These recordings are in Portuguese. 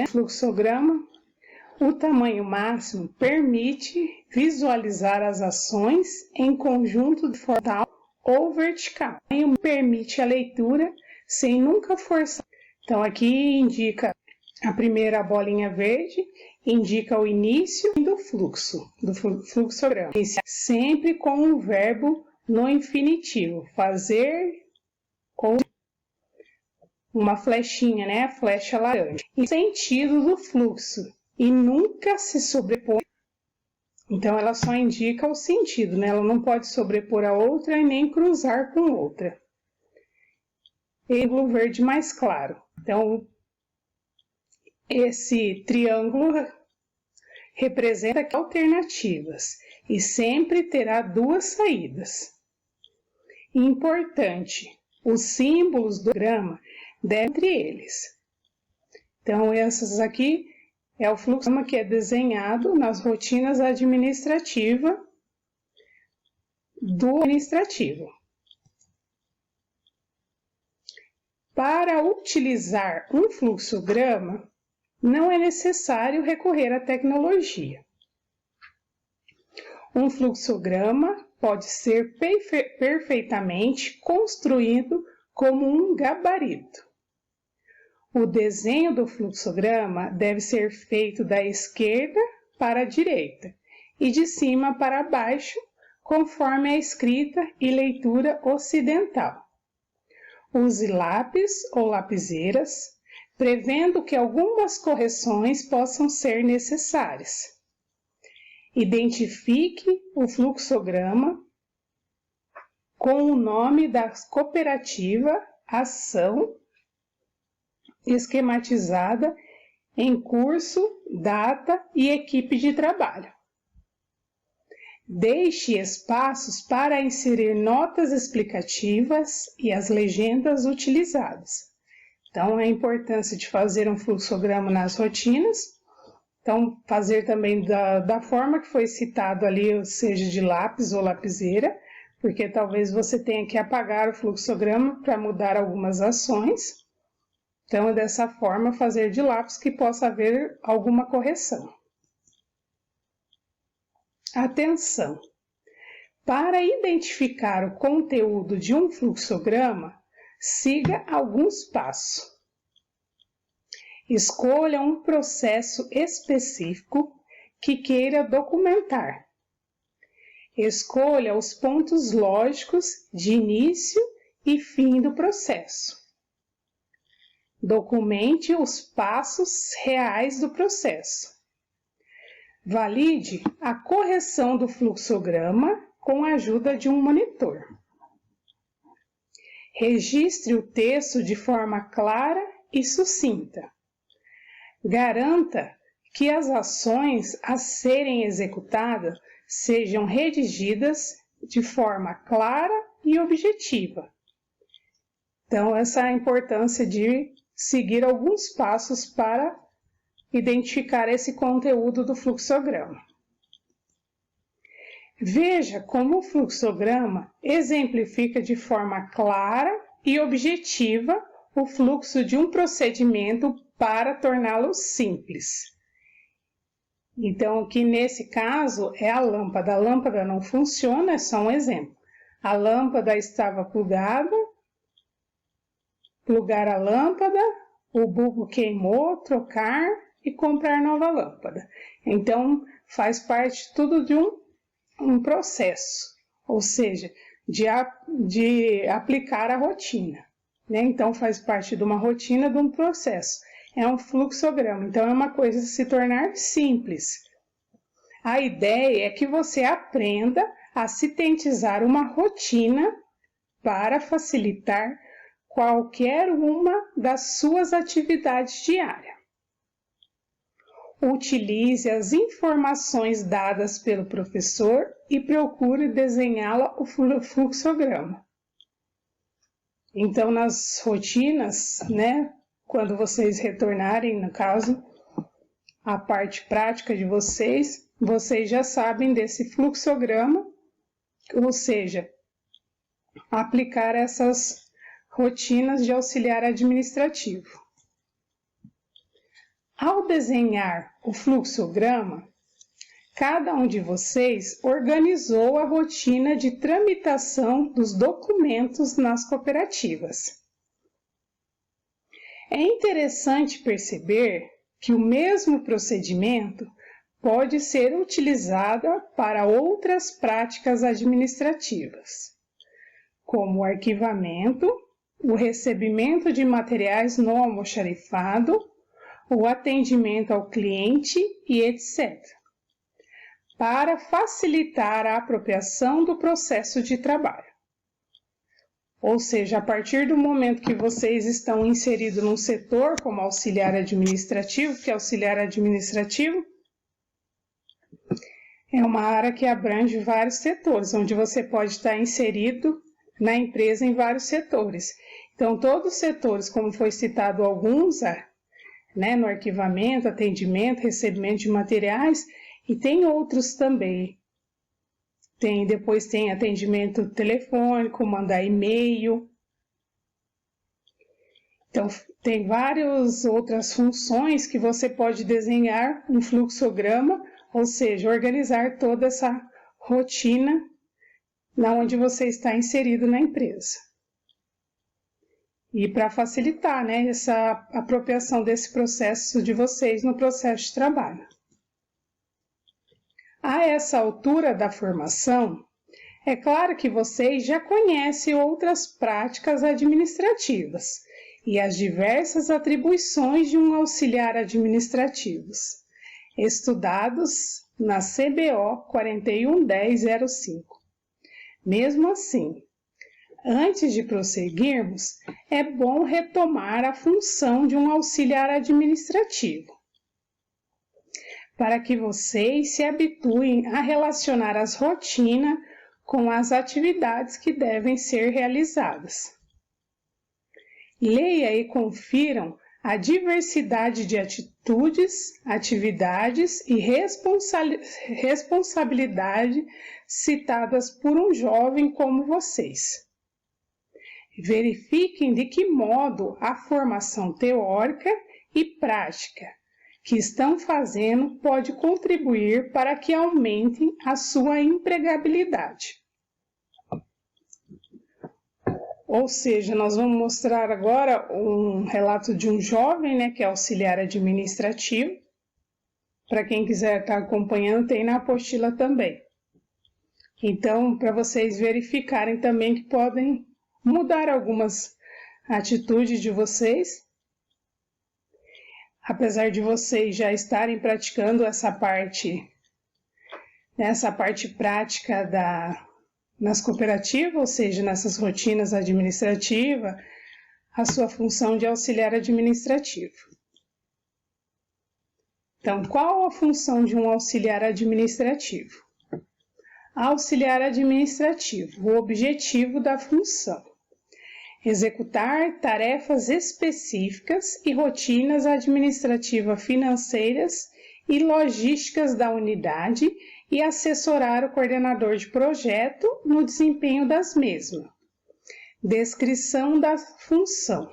Fluxograma, o tamanho máximo permite visualizar as ações em conjunto de horizontal ou vertical. Permite a leitura sem nunca forçar. Então aqui indica a primeira bolinha verde, indica o início do fluxograma. Sempre com o verbo no infinitivo, fazer com uma flechinha, né? A flecha laranja. E sentido do fluxo e nunca se sobrepõe. Então ela só indica o sentido, né? Ela não pode sobrepor a outra e nem cruzar com outra. Ângulo verde mais claro. Então esse triângulo representa alternativas e sempre terá duas saídas. Importante, os símbolos do grama devem entre eles. Então, essas aqui é o fluxograma que é desenhado nas rotinas administrativas do administrativo. Para utilizar um fluxograma, não é necessário recorrer à tecnologia. Um fluxograma pode ser perfeitamente construído como um gabarito. O desenho do fluxograma deve ser feito da esquerda para a direita e de cima para baixo, conforme a escrita e leitura ocidental. Use lápis ou lapiseiras, prevendo que algumas correções possam ser necessárias. Identifique o fluxograma com o nome da cooperativa, ação esquematizada em curso, data e equipe de trabalho. Deixe espaços para inserir notas explicativas e as legendas utilizadas. Então, a importância de fazer um fluxograma nas rotinas. Então, fazer também da forma que foi citado ali, seja de lápis ou lapiseira, porque talvez você tenha que apagar o fluxograma para mudar algumas ações. Então, é dessa forma fazer de lápis que possa haver alguma correção. Atenção! Para identificar o conteúdo de um fluxograma, siga alguns passos. Escolha um processo específico que queira documentar. Escolha os pontos lógicos de início e fim do processo. Documente os passos reais do processo. Valide a correção do fluxograma com a ajuda de um monitor. Registre o texto de forma clara e sucinta. Garanta que as ações a serem executadas sejam redigidas de forma clara e objetiva. Então, essa é a importância de seguir alguns passos para identificar esse conteúdo do fluxograma. Veja como o fluxograma exemplifica de forma clara e objetiva o fluxo de um procedimento para torná-lo simples. Então, aqui nesse caso é a lâmpada. A lâmpada não funciona, é só um exemplo. A lâmpada estava plugada, plugar a lâmpada, o bulbo queimou, trocar e comprar nova lâmpada. Então, faz parte tudo de um processo, ou seja, de aplicar a rotina, né? Então, faz parte de uma rotina, de um processo. É um fluxograma, então é uma coisa se tornar simples. A ideia é que você aprenda a sintetizar uma rotina para facilitar qualquer uma das suas atividades diárias. Utilize as informações dadas pelo professor e procure desenhá-la o fluxograma. Então, nas rotinas, né, quando vocês retornarem, no caso, a parte prática de vocês já sabem desse fluxograma, ou seja, aplicar essas rotinas de auxiliar administrativo. Ao desenhar o fluxograma, cada um de vocês organizou a rotina de tramitação dos documentos nas cooperativas. É interessante perceber que o mesmo procedimento pode ser utilizado para outras práticas administrativas, como o arquivamento, o recebimento de materiais no almoxarifado, o atendimento ao cliente e etc., para facilitar a apropriação do processo de trabalho. Ou seja, a partir do momento que vocês estão inseridos num setor como auxiliar administrativo, que auxiliar administrativo é uma área que abrange vários setores, onde você pode estar inserido na empresa em vários setores. Então, todos os setores, como foi citado alguns, no arquivamento, atendimento, recebimento de materiais, e tem outros também. Depois tem atendimento telefônico, mandar e-mail. Então, tem várias outras funções que você pode desenhar um fluxograma, ou seja, organizar toda essa rotina onde você está inserido na empresa. E para facilitar, essa apropriação desse processo de vocês no processo de trabalho. A essa altura da formação, é claro que vocês já conhecem outras práticas administrativas e as diversas atribuições de um auxiliar administrativo, estudados na CBO 41.10.05. Mesmo assim, antes de prosseguirmos, é bom retomar a função de um auxiliar administrativo, para que vocês se habituem a relacionar as rotinas com as atividades que devem ser realizadas. Leia e confiram a diversidade de atitudes, atividades e responsabilidade citadas por um jovem como vocês. Verifiquem de que modo a formação teórica e prática que estão fazendo pode contribuir para que aumentem a sua empregabilidade. Ou seja, nós vamos mostrar agora um relato de um jovem, que é auxiliar administrativo. Para quem quiser estar acompanhando, tem na apostila também. Então, para vocês verificarem também que podem mudar algumas atitudes de vocês. Apesar de vocês já estarem praticando essa parte prática nas cooperativas, ou seja, nessas rotinas administrativas, a sua função de auxiliar administrativo. Então, qual a função de um auxiliar administrativo? Auxiliar administrativo, o objetivo da função: executar tarefas específicas e rotinas administrativas, financeiras e logísticas da unidade e assessorar o coordenador de projeto no desempenho das mesmas. Descrição da função: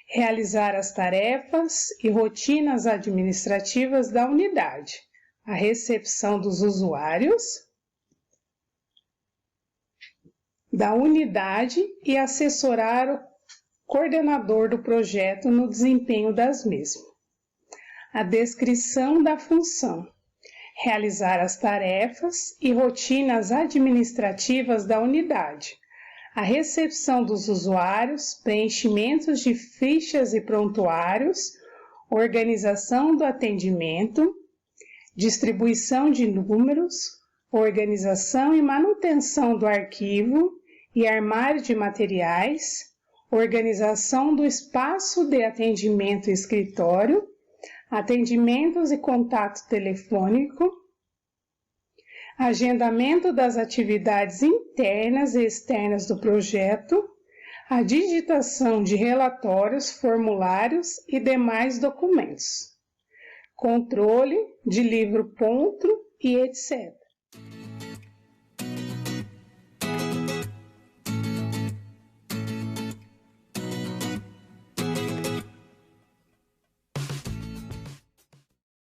realizar as tarefas e rotinas administrativas da unidade, a recepção dos usuários da unidade e assessorar o coordenador do projeto no desempenho das mesmas. A descrição da função: realizar as tarefas e rotinas administrativas da unidade, a recepção dos usuários, preenchimentos de fichas e prontuários, organização do atendimento, distribuição de números, organização e manutenção do arquivo e armário de materiais, organização do espaço de atendimento e escritório, atendimentos e contato telefônico, agendamento das atividades internas e externas do projeto, a digitação de relatórios, formulários e demais documentos, controle de livro-ponto e etc.